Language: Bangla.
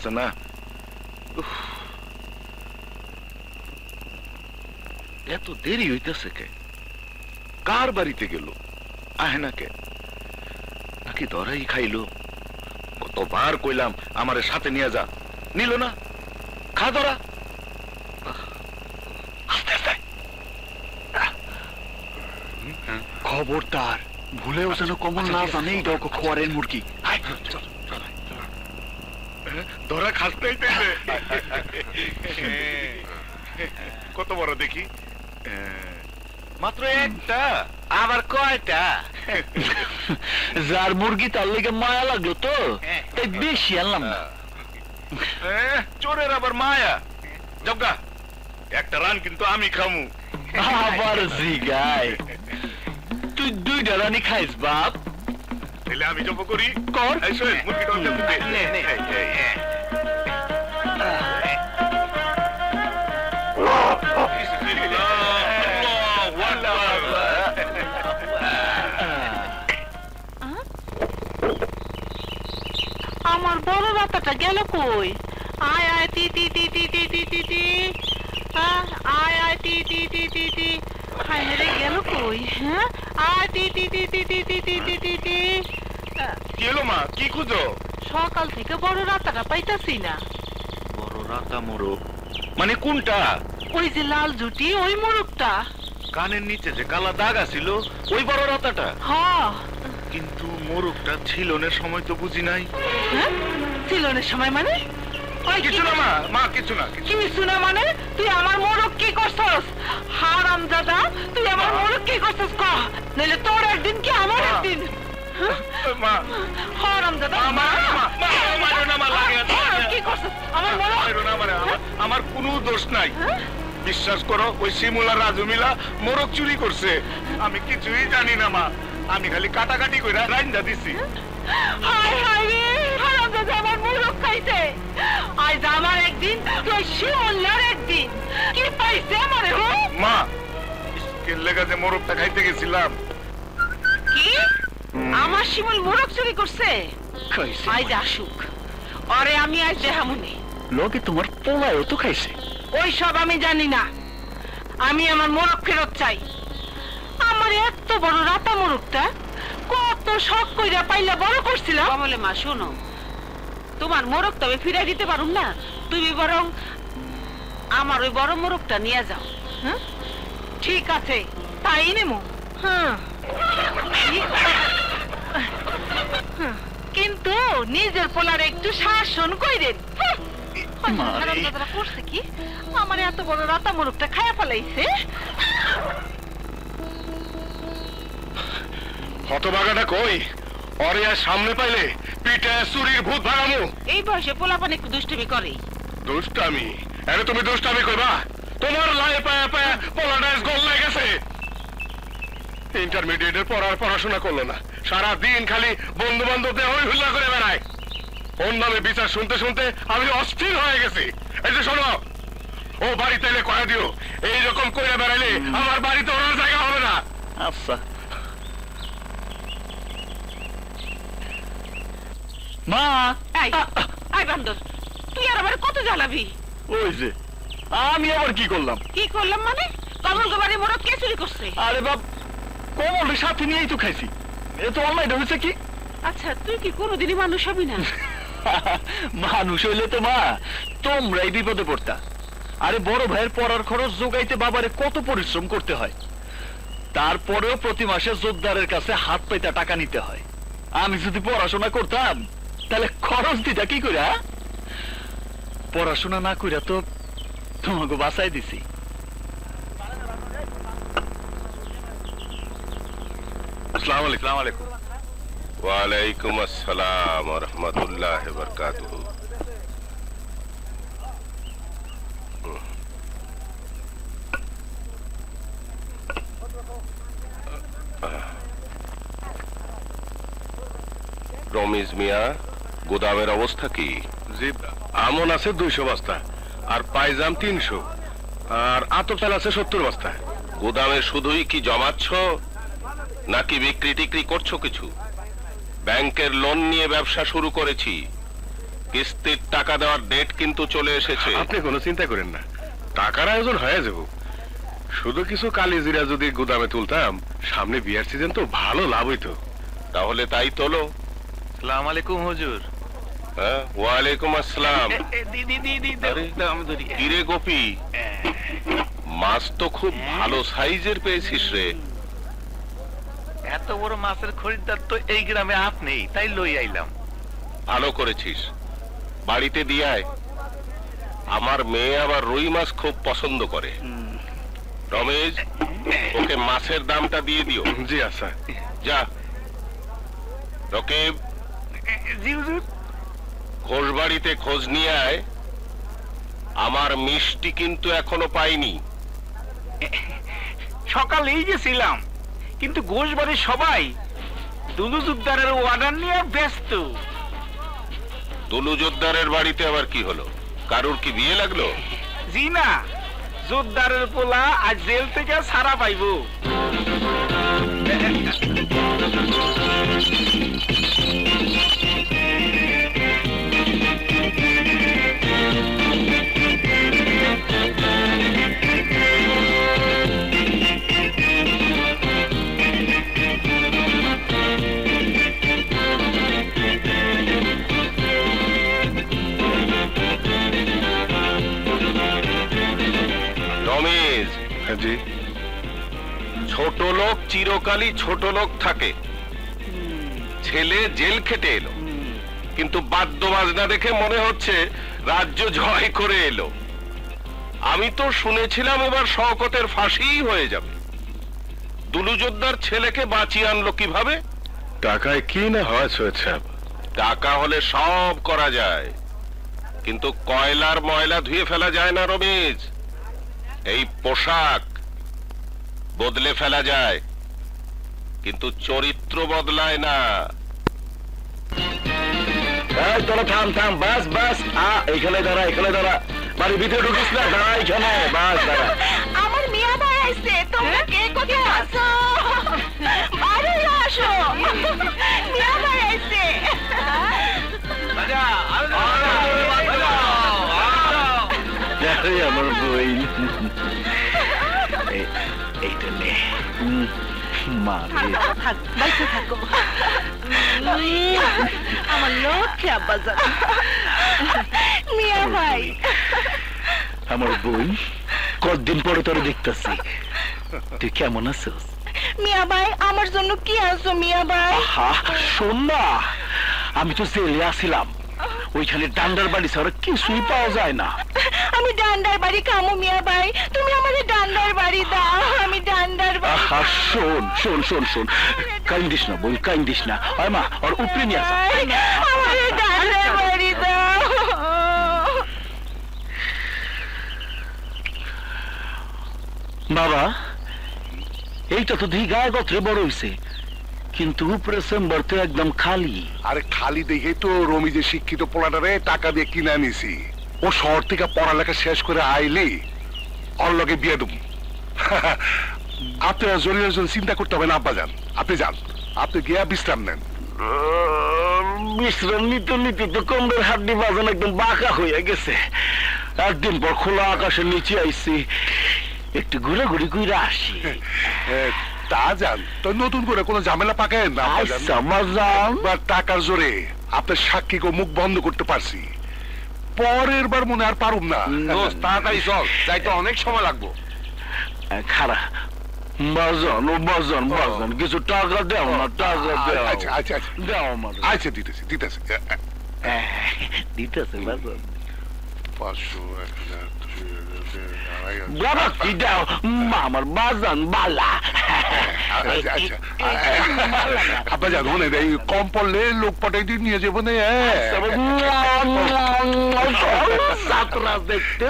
লাগতেছে না। এত দেরি হইতেছে কে? কার বাড়িতে গেল? আহে না কে? নাকি ধরাই খাইলো? কতবার কইলাম আমারে সাথে নিয়ে যা, নিল না। খা ধরা। আস্তে আস্তে। খবরদার ভুলেও যেন কমল না জানে এটা ওকে খোয়ারের মুরগি। ধরা খাসতেই কত বড় দেখি? মাত্র একটা, আবার কয়টা? যার মুরগি তার লেগে মায়া লাগলো তো তাই বেশি আনলাম না। চোরের আবার মায়া? জগা একটা রান কিন্তু আমি খামু। আবার জিগায় তুই দুইটা রানি খাইস বাপ? তাহলে আমি জব করি। কর। এই শোন, মুরগিটা ওই যে নে, নে। আমার বড় রাতাটা গেল কই? আয় আয় তি তি তি তি তি তি তি তি। আয় আয় তি তি তি তি তি। হায় রে গেল কই? হ্যাঁ আয় তি তি তি তি তি তি তি তি তি তি। কি হলো মা, কি খুঁজো? সকাল থেকে বড় রাতাটা পাইতাছি না। বড় রাতা মোরগ মানে কোনটা? ওই যে লাল জুটি ওই মোরগটা। কানের নিচে যে কালা দাগ আছিল ওই বড় রাতাটা? হ্যাঁ। কিন্তু মোরগটা ছিলনের সময় তো বুঝি নাই। হ্যাঁ ছিলনের সময় মানে? ওই কিছু না মা, মা কিছু না। কিছু না মানে? তুই আমার মোরগ কি করছস? হারামজাদা তুই আমার মোরগ কি করছস ক? নইলে তোর একদিন কি আমার একদিন? মা হারামজাদা কি করছস আমার মোরগ? আমার কোনো দোষ নাই। বিশ্বাস করো ওই শিমুলা রাজু মিলা মোরগ চুরি করছে। আমি কিছুই জানি না মা, আমি খালি কাটাকাটি করে রাইন্দা দিছি। হায় হায় রে হারামজাদা আমার মোরগ খাইছে। আজ আমার একদিন তুই শিমুলার একদিন কি পাইছে আমারে? মা স্কেল লেগা যে মোরগটা খাইতে গেছিলাম। কি আমার শিমুল মোরগ চুরি করছে? আজ আসুক আরে আমি আজ দেহামুনি। লোকে তোমার পোলায়ও তো খাইছে। ওই সব আমি জানি না, আমি আমার মোরগ ফেরত চাই। আমার এত বড় রাতা মোরগটা কত শখ কইরা পাইলা বড় করছিলাম। বলে মা শোনো, তোমার মোরগ তবে ফিরাই দিতে পারুম না, তুমি বরং আমার ওই বড় মোরগটা নিয়ে যাও। হ্যাঁ ঠিক আছে তাই নেমো। হ্যাঁ কিন্তু নিজের পোলার একটু শাসন কইরেন। করছে কি আমার এত বড় রাতা মোরগটা খায়া ফেলাইছে। হতভাগাটা কই? ওরে আর সামনে পাইলে পিঠে চুরির ভূত ভাঙামু। এই বয়সে পোলাপান একটু দুষ্টুমি করে। দুষ্টামি? আরে তুমি দুষ্টামি করবা? তোমার লাই পায়া পায়া পোলাডাইস গোল লাই গেছে। ইন্টারমিডিয়েটের পড়ার পড়াশোনা করলো না, সারা দিন খালি বন্ধু বান্ধবদের হই হুল্লা করে বেড়ায়। ওর নামে বিচার শুনতে শুনতে আমি অস্থির হয়ে গেছি। এই যে শোনো, ও বাড়িতে এলে কয়া দিও এইরকম করে বেড়াইলে আমার বাড়িতে ওনার জায়গা হবে না। আচ্ছা মা। আই বান্দর তুই আর আমার কত জ্বালাবি? ওই যে আমি আবার কি করলাম? কি করলাম মানে? কমল গোবারে মোরগ কে চুরি করছে? আরে বাপ, কমলের সাথে নিয়েই তো খাইছি। এ তো অনলাইনে হয়েছে কি? আচ্ছা তুই কি কোনোদিনই মানুষ হবি না? মানুষ হইলে তো মা তোমরাই বিপদে পড়তা। আরে বড় ভাইয়ের পড়ার খরচ জোগাইতে বাবারে কত পরিশ্রম করতে হয়, তারপরেও প্রতি মাসে জোরদারের কাছে হাত পাইতা টাকা নিতে হয়। আমি যদি পড়াশোনা করতাম তাহলে খরচ দিতা কি করে? পড়াশোনা না কইরা তো তোমাকে বাঁচাই দিছি। আসসালামু আলাইকুম। ওয়ালাইকুম আসসালাম ওয়া রাহমাতুল্লাহি ওয়া বারাকাতুহু। রমিজ মিয়া, গোদামের অবস্থা কি? জি আমন আছে 200 বস্তা, আর পাইজাম 300, আর আতপ আছে 70 বস্তা। গোদামে শুধুই কি জমাচ্ছ নাকি বিক্রি টিক্রি করছো কিছু? ব্যাংকের লোন নিয়ে ব্যবসা শুরু করেছি, কিস্তির টাকা দেওয়ার ডেট কিন্তু চলে এসেছে। আপনি কোনো চিন্তা করেন না, টাকার আয়োজন হয়ে যাব। শুধু কিছু কালি জিরা যদি গুদামে তুলতাম, সামনে বিয়ার সিজন তো ভালো লাভ হইতো। তাহলে তাই তোলো। সালাম আলাইকুম হুজুর। হ্যাঁ, ওয়ালাইকুম আসসালাম। আরে, কিরে গোপী, মাছ তো খুব ভালো সাইজের পেয়েছিস রে। এত বড় মাছের খরিদ্দার তো এই গ্রামে আপনি, তাই লই আইলাম। ভালো করেছিস, বাড়িতে দিয়ে আয়। আমার মেয়ে আবার রুই মাছ খুব পছন্দ করে। রমেশ, ওকে মাছের দামটা দিয়ে দিও। জি আচ্ছা। যা। রকিব, জি হুজুর। ঘোষ বাড়িতে খোঁজ নিয়ে আয়। আমার মিষ্টি কিন্তু এখনো পাইনি। সকালেই গেছিলাম, কিন্তু গোশবাড়ির সবাই দুলু জুদ্দারের অর্ডার নিয়ে ব্যস্ত। দুলু জোদ্দারের বাড়িতে আবার কি হলো? কারুর কি বিয়ে লাগলো? জি না, জোদ্দারের পোলা আজ জেল থেকে ছাড়া পাইবো। রমেশ, হ্যাঁ জি। ছোট লোক চিরকালই ছোট লোক থাকে। ছেলে জেল খেটে এলো, কিন্তু বাদ্য বাজনা দেখে মনে হচ্ছে রাজ্য জয় করে এলো। আমি তো শুনেছিলাম এবার শওকতের ফাঁসিই হয়ে যাবে। দুলু জোদ্দার ছেলেকে বাঁচিয়ে আনলো কিভাবে? টাকায় কি না হয় সৈয়দ সাহেব। টাকা হলে সব করা যায়, কিন্তু কয়লার ময়লা ধুয়ে ফেলা যায় না রমেশ। এই পোশাক বদলে ফেলা যায়, কিন্তু চরিত্র বদলায় না। তোরা থাম থাম, বাস বাস। এখানে দাঁড়া, এখানে দাঁড়া। বাড়ির ভিতরে ঢুকিস না, দাঁড়া এখানে, বাস দাঁড়া। আমার মিয়া ভাই আইছে, তোমরা কে কোথায় আছো? আরে আসো, মিয়া ভাই আইছে। আরে আমার বই, এইটা নে। মারে বাইসে থাকো। আমার লক্ষ্যে আব্বা যান। মিয়া ভাই, আমার বই, কতদিন পরে তোরে দেখতেছি। তুই কেমন আছিস? মিয়া ভাই, আমার জন্য কি আনছো মিয়া ভাই? শোন না, আমি তো জেলে আসিলাম। ওইখানে ডান্ডার বাড়ি ছাড়া কিছুই পাওয়া যায় না। আমি ডান্ডার বাড়ি খামো মিয়া ভাই, তুমি আমাদের ডান্ডার বাড়ি দাও। আমি ডান্ডার বাড়ি শোন শোন শোন শোন, কান্দিস না বল, কান্দিস না। হয় মা, ওর উপরে নিয়ে আসা। আমাদের ডান্ডার বাড়ি দাও। বাবা, এইটা তো দেখি গায়ে গত্রে বড় হইছে, কিন্তু উপরে চেম্বার তো একদম খালি। আরে খালি দেখে তো রমিজের শিক্ষিত পোলাটারে টাকা দিয়ে কিনে আনিছি। ও শহর থেকে পড়ালেখা শেষ করে আইলি ওর লগে বিয়ে দেব। আপনার জরুরি চিন্তা করতে হবে না আব্বা যান, আপনি যান, আপনি গিয়া বিশ্রাম নেন। বিশ্রাম নিতে নিতে তো কমরের হাড্ডি বাজানো একদম বাঁকা হয়ে গেছে। একদিন পর খোলা আকাশের নিচে আইছি, একটু ঘুরাঘুরি করে আসি। তা যান, তো নতুন করে কোনো ঝামেলা পাকায় না আব্বা যান। এবার টাকার জোরে আপনার সাক্ষীকে মুখ বন্ধ করতে পারছি, পরের বার মনে আর পারুম না। তাড়াতাড়ি চল, যাইতে অনেক সময় লাগবো। খারা বাজন, ও বাজন বাজন, কিছু টাকা দেও না, টাকা দেও। আচ্ছা আচ্ছা আচ্ছা দেও আমার। আচ্ছা দিতেছি দিতেছি। দিতেছে বাজন। 500, 1000, 2000, বাবা কি দাও, আমার বাজন বালা। আচ্ছা আচ্ছা আব্বা যান, মনে এই কম পড়লে লোক পাঠাই দিয়ে নিয়ে যাবো না। সাতরা দেখতে